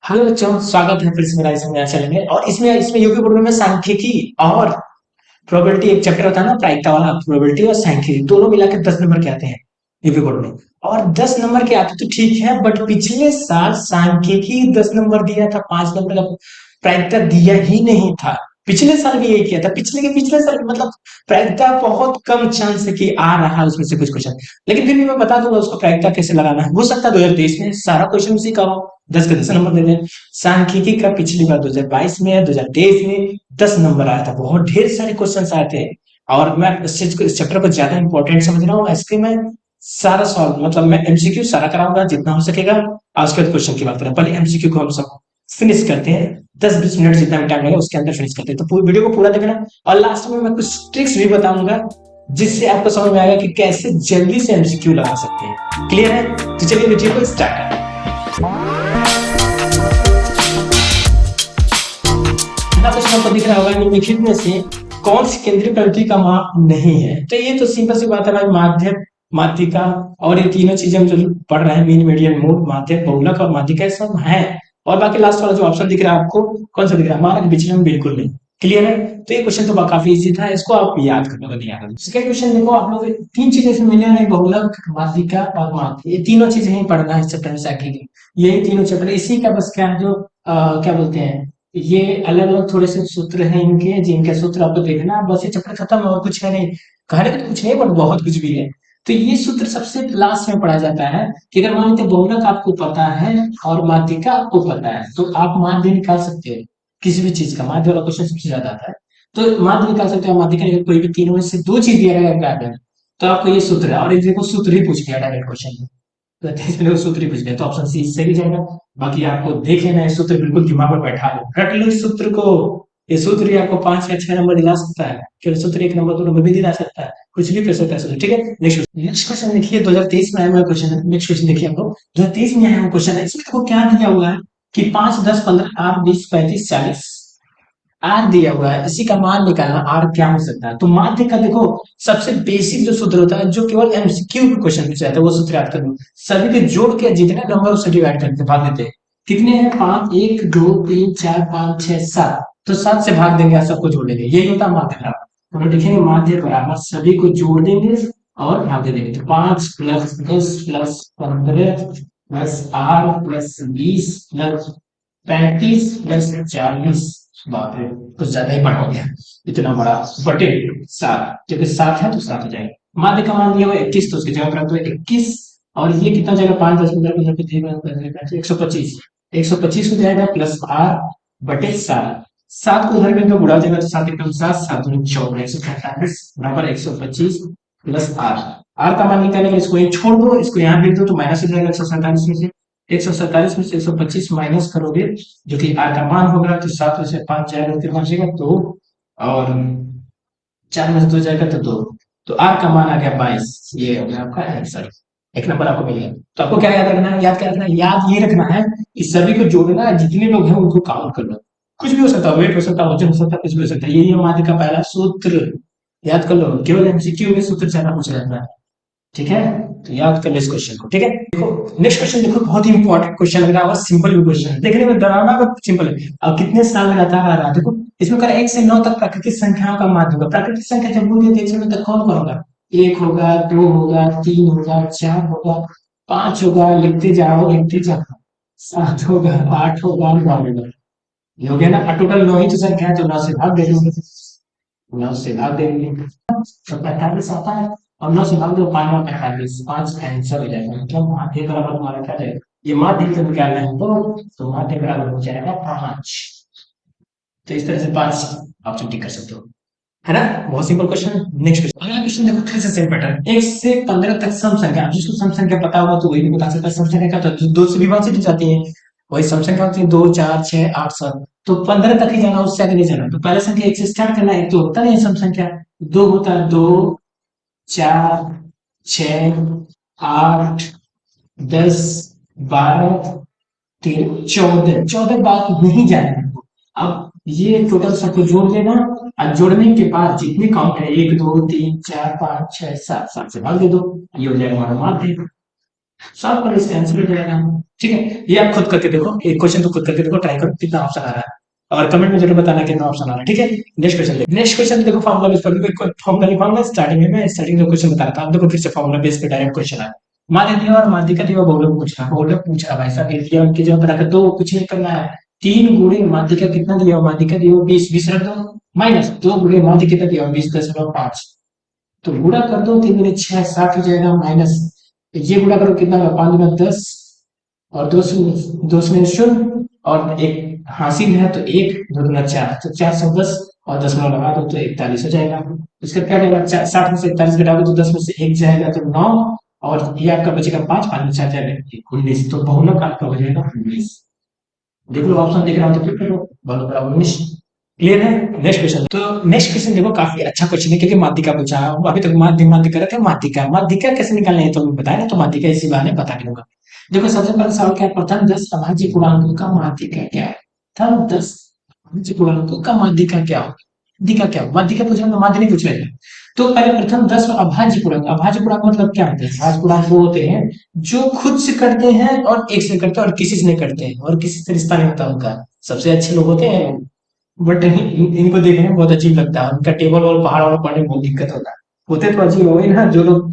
Hello बच्चों, स्वागत है फिर से मेरा इसमें नया चैनल में। और इसमें इसमें यूपी बोर्ड में सांख्यिकी और प्रोबेबिलिटी एक चैप्टर होता है ना, प्रायिकता वाला। प्रोबेबिलिटी और सांख्यिकी दोनों मिला के 10 नंबर के आते हैं यूपी बोर्ड में। और 10 नंबर के आते तो ठीक है, बट पिछले साल सांख्यिकी 10 नंबर दिया था, 5 नंबर का प्रायिकता दिया ही नहीं था। पिछले साल भी यही किया था, पिछले के पिछले साल, मतलब प्रायिकता बहुत कम चांस है कि आ रहा है उसमें से कुछ क्वेश्चन। लेकिन फिर भी मैं बता दूंगा उसको प्रायिकता कैसे लगाना है। हो सकता है 2023 में सारा क्वेश्चन उसी का हो, 10 के 10 नंबर दे दें। सांख्यिकी का पिछली बार 2022 में, 2023 में 10 नंबर आया था, बहुत ढेर सारे क्वेश्चन आए थे। और मैं इस चीज को, इस चैप्टर को ज्यादा इंपॉर्टेंट समझ रहा हूँ, इसलिए मैं सारा सॉल्व, मतलब मैं एमसीक्यू सारा कराऊंगा जितना हो सकेगा। और उसके बाद क्वेश्चन की बात करें, पहले एमसीक्यू को हम सब फिनिश करते हैं। 10-20 मिनट जितना भी टाइम लगेगा उसके अंदर फिनिश करते हैं, तो पूरी वीडियो को पूरा देखना। और लास्ट में मैं कुछ ट्रिक्स भी बताऊंगा जिससे आपको समझ में आएगा कि कैसे जल्दी से एमसीक्यू लगा सकते हैं। क्लियर है? तो चलिए वीडियो को स्टार्ट करते हैं। पहला क्वेश्चन आपको दिख रहा होगा, निम्नलिखित में से कौन सी केंद्रीय प्रवृत्ति का माप नहीं है? तो ये तो सिंपल सी बात है भाई, माध्य, माध्यिका और ये तीनों चीजें हम जो पढ़ रहे हैं, मीन, मीडियन, मोड, माध्यक, बहुलक और माध्यिका, ये सब है। और बाकी लास्ट वाला जो ऑप्शन दिख रहा है आपको, कौन सा दिख रहा है? मानक विचलन बिल्कुल नहीं। क्लियर है? तो ये क्वेश्चन तो काफी इजी था, इसको आप याद कर लो, नहीं याद। सेकंड क्वेश्चन देखो, आप लोग तीन चीजें इसमें मिले हैं, बहुलक, माध्यिका और माध्य, ये तीनों चीजें ही पढ़ना है इस चैप्टर में। साइकिल की यही तीनों चैप्टर इसी का बस क्या है, जो क्या बोलते हैं, ये अलग अलग थोड़े से सूत्र हैं इनके, जिनके सूत्र आपको देखना, बस ये चैप्टर खत्म है और कुछ है नहीं। कहने को तो कुछ नहीं, बट बहुत कुछ भी है। तो ये सूत्र सबसे लास्ट में पढ़ा जाता है कि अगर मान लीजिए बहुलक आपको पता है और माध्यिका आपको पता है, तो आप माध्य निकाल सकते हो किसी भी चीज का। माध्य वाला क्वेश्चन सबसे ज्यादा आता है, तो माध्य निकाल सकते हो। माध्यिका निकाल, कोई भी तीनों में से दो चीज दिया रहेगा तो आपको ये सूत्र है। और एक देखो सूत्र ही पूछ लिया डायरेक्ट क्वेश्चन में, तो इसलिए वो सूत्र ही पूछ लिया, तो ऑप्शन सी सही जाएगा। बाकी आपको देख लेना है, सूत्र बिल्कुल दिमाग में बैठा लो, रट लो इस सूत्र को। ये सूत्र ही आपको 5 या 6 नंबर दिला सकता है, केवल सूत्र 1 नंबर 2 नंबर भी दिला सकता है, कुछ भी कर सकता है सूत्र। ठीक है, नेक्स्ट क्वेश्चन देखिए, 2023 में आया हुआ क्वेश्चन है। नेक्स्ट क्वेश्चन देखिए, हम लोग 2023 में आया हुआ क्वेश्चन है। इसमें देखो क्या दिया हुआ है कि 5, 10, 15, 8, 20, 35, 40 आर दिया हुआ है, इसी का मान निकालना। आर क्या हो सकता है? तो माध्य का देखो, सबसे बेसिक जो सूत्र होता है, जो केवल एमसीक्यू के क्वेश्चन पूछा जाता है, वो सूत्र याद कर लो। सभी के जोड़ के जितने नंबर उससे डिवाइड करके भाग देते हैं। कितने हैं? 5, 1, 2, 3, 4, 5, 6, 7। तो 7 से भाग देंगे, सबको जोड़ देंगे, यही होता है माध्य का। तो हम लिखेंगे माध्य बराबर सभी को जोड़ देंगे और भाग दे देंगे। तो 5 + 10 + 15 + आर + 20 + 35 + 40। बाप रे, कुछ ज्यादा ही बड़ा हो गया, इतना बड़ा। बटे 7, क्योंकि 7 है तो 7 हो जाएगा। माध्य का मान दिया हुआ 21, तो उसकी जगह पर रख दो 21। और ये कितना हो जाएगा? 5, 10, 15, 125। 125 हो जाएगा प्लस आर बटे 7। 7 को उधर में तो गुणा देगा, तो 7 एकम 7, 7 दूनी 14, 148 बराबर 125 प्लस आर। आर का मान निकालेंगे, इसको ये छोड़ दो, इसको यहाँ भेज दो, तो माइनस हो जाएगा 147 में से। 147 में से 125 माइनस करोगे, जो कि आर का मान होगा, तो 7 में से 5 जाएगा, कितना बचेगा? 2। और 4 में से 2 जाएगा तो 2। तो आर का मान आ गया 22। ये हो गया आपका आंसर। एक नंबर आपको मिल गया। तो आपको क्या याद रखना है? याद क्या रखना है? याद ये रखना है कि सभी को जोड़ना है, जितने लोग हैं उनको काउंट कर लो। कुछ भी हो सकता है, वेट हो सकता है, वजन हो सकता है, कुछ भी हो सकता है। यही हमारे का पहला सूत्र। याद कर लो, केवल एमसीक्यू में सूत्र ज्यादा पूछा जाता है। ठीक है, तो याद कर लो इस क्वेश्चन को। ठीक है, देखो नेक्स्ट क्वेश्चन देखो, बहुत ही इंपॉर्टेंट क्वेश्चन लग रहा होगा, सिंपल भी क्वेश्चन है, देखने में डरावना बट सिंपल है। अब कितने साल लगातार आ रहा है देखो, इसमें कर 1 से 9 तक प्राकृतिक संख्याओं का माध्य होगा। प्राकृतिक संख्या जब बोलिए तो 1 से 9 तक कौन कौन होगा? 1 होगा, 2 होगा, 3 होगा, 4 होगा, 5 होगा, लिखते जाओ लिखते जाओ, 7 होगा, 8 होगा, 9 होगा। ये हो गया ना, टोटल 9 ही तो संख्या है, तो 9 से भाग दे देंगे। 9 से भाग देंगे तो 45 आता है। और 9 से भाग दो, 5 में 45, 5 आंसर हो जाएगा। मतलब माध्य बराबर हमारा क्या जाएगा? ये माध्य से निकालना है तो माध्य बराबर हो जाएगा 5। तो इस तरह से 5 ऑप्शन टिक कर सकते हो, है ना? बहुत सिंपल क्वेश्चन। नेक्स्ट क्वेश्चन, अगला क्वेश्चन देखो, फिर से सेम पैटर्न। 1 से 15 तक सम संख्या, अब जिसको सम संख्या पता होगा तो वही भी बता सकता है। सम संख्या का तो 2 से विभाजित हो जाती है, वही सम संख्या होती है। 2, 4, 6, 8, 7, तो 15 तक ही जाना, उससे आगे नहीं जाना। तो पहले संख्या 1 से स्टार्ट करना है। 1 तो होता नहीं है सम संख्या, 2 होता है। 2, 4, 6, 8, 10, 12, 13, 14, 14 बात नहीं जाएगा। अब ये टोटल सबको जोड़ देना, और जोड़ने के बाद जितने काउंट है, 1, 2, 3, 4, 5, 6, 7, 7 से भाग दे दो, ये हो जाएगा हमारा माध्य। सॉल्व करो, इसका आंसर हो जाएगा। ठीक है, ये आप खुद करके देखो, एक क्वेश्चन तो खुद करके देखो, ट्राई करो कितना ऑप्शन आ रहा है, और कमेंट में जरूर बताना कितना ऑप्शन आ रहा है। ठीक है, नेक्स्ट क्वेश्चन देखो, फॉर्मुला बेस पर फॉर्मुला लिखवाऊंगा स्टार्टिंग में, मैं स्टार्टिंग में क्वेश्चन बता रहा था, अब देखो फिर से फॉर्मुला बेस पे डायरेक्ट क्वेश्चन आया। मान लीजिए और माध्यिका दिया बहुलक पूछ रहा, बहुलक पूछ रहा भाई साहब, एरिया उनकी जगह पर आकर दो कुछ नहीं करना है, 3 गुणे माध्यिका कितना दिया, माध्यिका दिया 20, 20 रख दो, माइनस 2 गुणे माध्यिका कितना दिया 20.5, तो गुणा कर दो, 3 गुणे 6, 7 हो जाएगा, माइनस ये गुणा करो कितना होगा, 5 गुना 10, और दो शून्य शून्य, और एक हासिल है तो एक, दो दूना 4, तो 410, और 10 में लगा दो तो 41 हो जाएगा। इसका क्या जाएगा, 60 में से 41 घटाओगे तो 10 में से 1 जाएगा तो 9, और ये आपका बचेगा 5, 5 में 4 जाएगा 19, तो बहुलक आपका हो जाएगा 19। देख लो ऑप्शन दिख रहा हो तो फिर करो, बहुलक बराबर 19। क्लियर है। नेक्स्ट क्वेश्चन, तो नेक्स्ट क्वेश्चन देखो काफी अच्छा क्वेश्चन है, क्योंकि माध्यिका पूछा है, अभी तक माध्यिका रहे थे, माध्यिका माध्यिका कैसे निकालने है तो बताया ना, तो माध्यिका इसी बहाने बता दूंगा। देखो सबसे पहले सवाल क्या है, प्रथम 10 अभाज्य पूर्णांकों का माध्यिका क्या है, प्रथम 10 अभाज्य पूर्णांकों का माध्यिका क्या हो, माध्यिका क्या हो, माध्यिका पूछ रहे हैं, माध्य नहीं पूछ रहे हैं। तो पहले प्रथम 10 अभाज्य पूर्णांक, अभाज्य पूर्णांक मतलब क्या होता है, अभाज्य पूर्णांक वो होते हैं जो खुद से करते हैं और एक से करते हैं और किसी से नहीं करते हैं और किसी से रिश्ता नहीं होता उनका, सबसे अच्छे लोग होते हैं। बट इनको देखने में बहुत अजीब लगता है, उनका टेबल और पहाड़ और पढ़ने में बहुत दिक्कत होता है, होते तो अजीब हो ना, जो लोग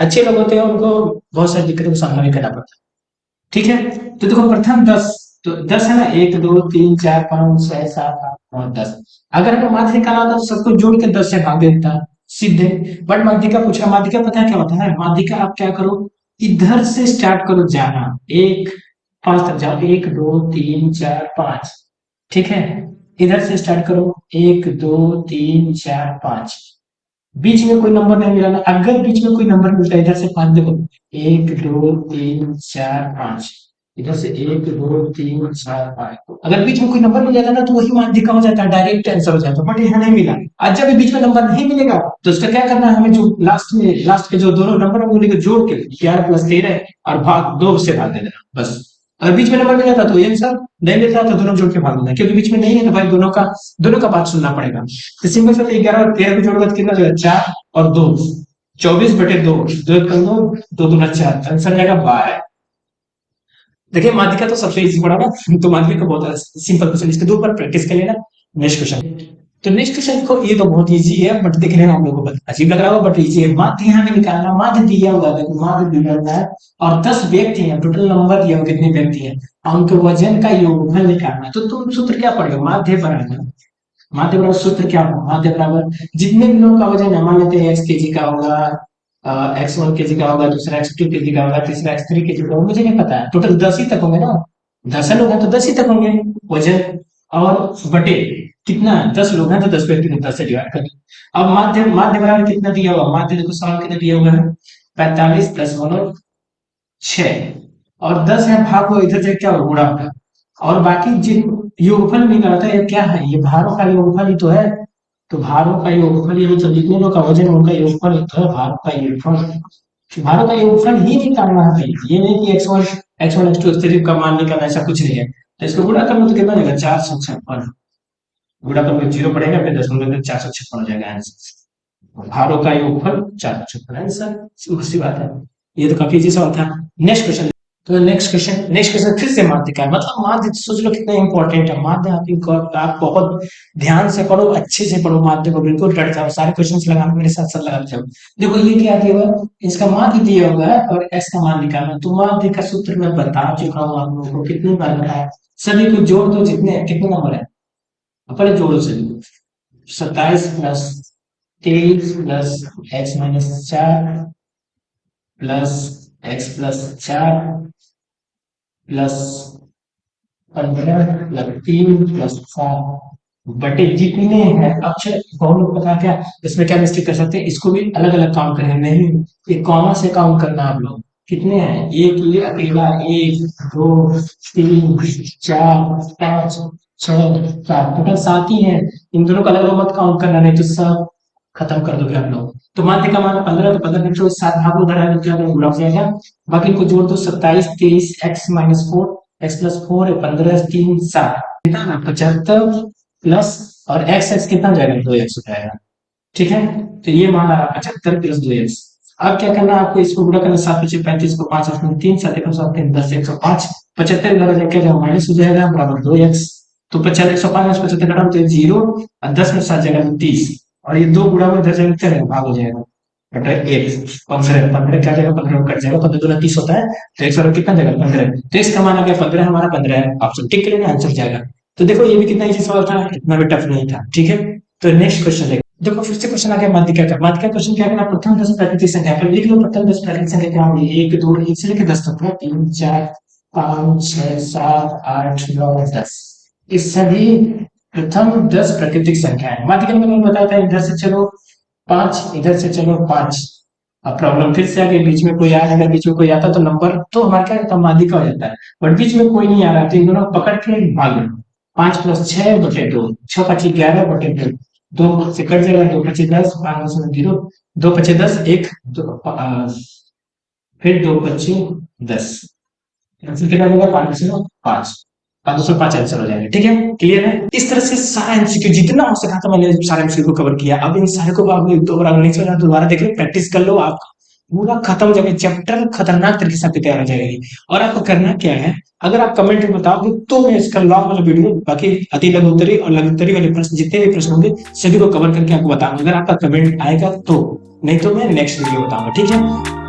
अच्छे लोग होते हैं उनको बहुत सारी दिक्कतों का सामना भी करना पड़ता है। ठीक है, तो देखो प्रथम 10, तो 10 है ना, 1 2 3 4 5 6 7 8 9 10, अगर हमें माध्य निकालना होता तो सबको जोड़ के 10 से भाग देता सीधे। बट माध्यिका पूछा, माध्यिका पता है क्या होता है, माध्यिका आप क्या करो, इधर से स्टार्ट करो जाना, एक 5 तक जाओ, 1 2 3 4 5, ठीक है, इधर से स्टार्ट करो, 1 2 3 4 5, बीच में कोई नंबर नहीं मिला ना, अगर बीच में कोई नंबर मिलता है इधर से 5 देखो, 1 2 3 4 5, इधर से 1 2 3 4 5, अगर बीच में कोई नंबर मिल जाता है ना तो वही मान दिखा हो जाता है, डायरेक्ट आंसर हो जाता है, बट यहाँ नहीं मिला। आज जब बीच में नंबर नहीं मिलेगा तो उसका क्या करना है, हमें जो लास्ट के जो दोनों नंबर है वो लेकर जोड़ के 11 + 13 और भाग 2 से भाग दे देना बस। अगर बीच में नंबर मिल जाता तो ये आंसर, नहीं मिलता तो दोनों जोड़ के भाग देना, क्योंकि बीच में नहीं है तो भाई दोनों का बात सुनना पड़ेगा। तो सिंपल से 11 और 13 को जोड़ोगे तो कितना जो है 4 और 2, 24/2, 2 2 4, आंसर आएगा 12। देखिए माध्यिका तो सबसे इजी पड़ा ना, तो माध्यिका का बहुत सिंपल क्वेश्चन, इसके दो बार प्रैक्टिस कर लेना। नेक्स्ट क्वेश्चन, तो नेक्स्ट क्वेश्चन देखो, ये तो बहुत इजी है, बट देखने में हम लोगों को अजीब लग रहा होगा बट इजी है। माध्य यहाँ में निकालना, माध्य दिया हुआ है, देखो माध्य दिया हुआ है और 10 व्यक्ति हैं, टोटल नंबर दिया हुआ कितने व्यक्ति हैं और उनके वजन का योगफल निकालना है, तो तुम सूत्र क्या पढ़ेगा, माध्य बराबर, माध्य बराबर सूत्र क्या होगा, माध्य बराबर जितने भी लोगों का वजन है, मान लेते हैं x केजी का होगा, x1 केजी का होगा, दूसरा x2 केजी का होगा, तीसरा x3 केजी का होगा, मुझे नहीं पता है, टोटल 10 ही तक होंगे ना, 10 लोग हैं तो 10 ही तक होंगे वजन, और बटे कितना, 10 लोग हैं तो 10 व्यक्ति को 10 से डिवाइड कर दो। अब माध्य माध्य बराबर कितना दिया हुआ, माध्य देखो सवाल कितना दिया हुआ है, 45 + 1 6, और 10 है भाग को इधर से क्या होगा, गुणा होगा, और बाकी जिन योगफल निकाला था ये क्या है, ये भारों का योगफल ही तो है, तो भारों का योगफल, ये मतलब जितने लोग का वजन है उनका योगफल ही तो है भारों का योगफल, भारों का योगफल ही निकालना है भाई, ये नहीं कि x1 x2 x3 का मान निकालना, ऐसा कुछ नहीं है। तो इसको गुणा करना तो कितना हो जाएगा, 456, गुणा करके 0 पड़ेगा, फिर 10 456 हो जाएगा आंसर, भारों का योगफल 456 आंसर, उसी बात है। ये तो काफी इजी सवाल था। नेक्स्ट क्वेश्चन, तो नेक्स्ट क्वेश्चन फिर से माध्य का है, मतलब माध्य सोच लो कितना इंपॉर्टेंट है, माध्य आप बहुत ध्यान से पढ़ो, अच्छे से पढ़ो माध्य को, बिल्कुल डट जाओ, सारे क्वेश्चन लगाना मेरे साथ साथ लगाते जाओ। देखो ये क्या दिया हुआ है, इसका माध्य दिया हुआ है और एक्स का मान निकालना, तो माध्य का सूत्र मैं बता चुका हूँ आप लोगों को, कितनी बार बताया, सभी को जोड़ दो, जितने कितने नंबर है अपने जोड़ो सभी, 27 + 23 + x - 4 +x + 4 +15 + 3 + 4 बटे जितने हैं अक्षर, बहुत लोग पता क्या इसमें क्या मिस्टेक कर सकते हैं, इसको भी अलग अलग काउंट करें, नहीं ये कॉमा से काउंट करना आप लोग, कितने हैं, एक ये अकेला, 1 2 3 4 5 6 7, टोटल 7 ही है, इन दोनों का अलग अलग मत काउंट करना, नहीं तो सब खत्म कर दोगे आप लोग। तो माध्य का मान 15, तो 15 में 7 भाग उधर है तो क्या गुणा हो जाएगा, बाकी इनको जोड़ दो, 27 23 x - 4, x + 4 है, 15 3 7, कितना ना 75 प्लस, और x x कितना हो जाएगा, 2x हो जाएगा। ठीक है, तो ये मान आ रहा 75 + 2x, अब क्या करना है आपको, इसको गुणा करना, 7 पचे 35 को 5 8 3 7 1 7 3 10 105 75 लगा जाके क्या माइनस हो जाएगा बराबर 2x। तो 75 105 में 75 घटाओ तो 0 और 10 में 7 जाएगा 30 और ये 2 गुणा में 10 जाएगा, क्या भाग हो जाएगा बटा 1 15 15 क्या जाएगा 15 कट जाएगा 15 दूना 30 होता है तो 100 कितना जाएगा 15। तो इसका मान आ गया 15, हमारा 15 है, ऑप्शन टिक करेंगे आंसर जाएगा। तो देखो ये भी कितना इजी सवाल था, इतना भी टफ नहीं था। ठीक है, तो नेक्स्ट क्वेश्चन देखो। देखो फिर से क्वेश्चन आ गया माध्यिका का। माध्यिका क्वेश्चन क्या करना, प्रथम 10 प्राकृतिक संख्या पर लिख लो। प्रथम 10 प्राकृतिक संख्या क्या होगी, 1 2 1 से लेकर 10 तक है, 3 4 5 6 7 8 9 10। इस सभी प्रथम 10 प्राकृतिक संख्या है। माध्यिका में मैंने बताया था इधर से चलो 5, इधर से चलो 5। अब प्रॉब्लम फिर से आ गई, बीच में कोई आ रहा है, बीच में कोई आता तो नंबर तो हमारा क्या रहता है माध्यिका हो जाता है, बट बीच में कोई नहीं आ रहा तो इन दोनों पकड़ के भाग लो। 5 + 6 बटे 2, 6 5 11 बटे 2, 2 से कट जाएगा, 2 5 10, 5 में 0, 2 5 10 1 फिर 2 5 10, आंसर कितना होगा 505। 505 आंसर हो जाएगा। ठीक है, क्लियर है। इस तरह से सारा एमसीक्यू जितना हो सका था मैंने सारे एमसीक्यू को कवर किया। अब इन सारे को आप दो बार नहीं समझा दोबारा देख लो, प्रैक्टिस कर लो, आप पूरा खत्म हो जाएगा, चैप्टर खतरनाक तरीके से आपकी तैयार हो जाएगी। और आपको करना क्या है, अगर आप कमेंट में बताओगे तो मैं इसका लॉन्ग वाला वीडियो बाकी अति लघु उत्तरी और लघु उत्तरी वाले प्रश्न जितने भी प्रश्न होंगे सभी को कवर करके आपको बताऊंगा, अगर आपका कमेंट आएगा तो, नहीं तो मैं नेक्स्ट वीडियो बताऊंगा। ठीक है,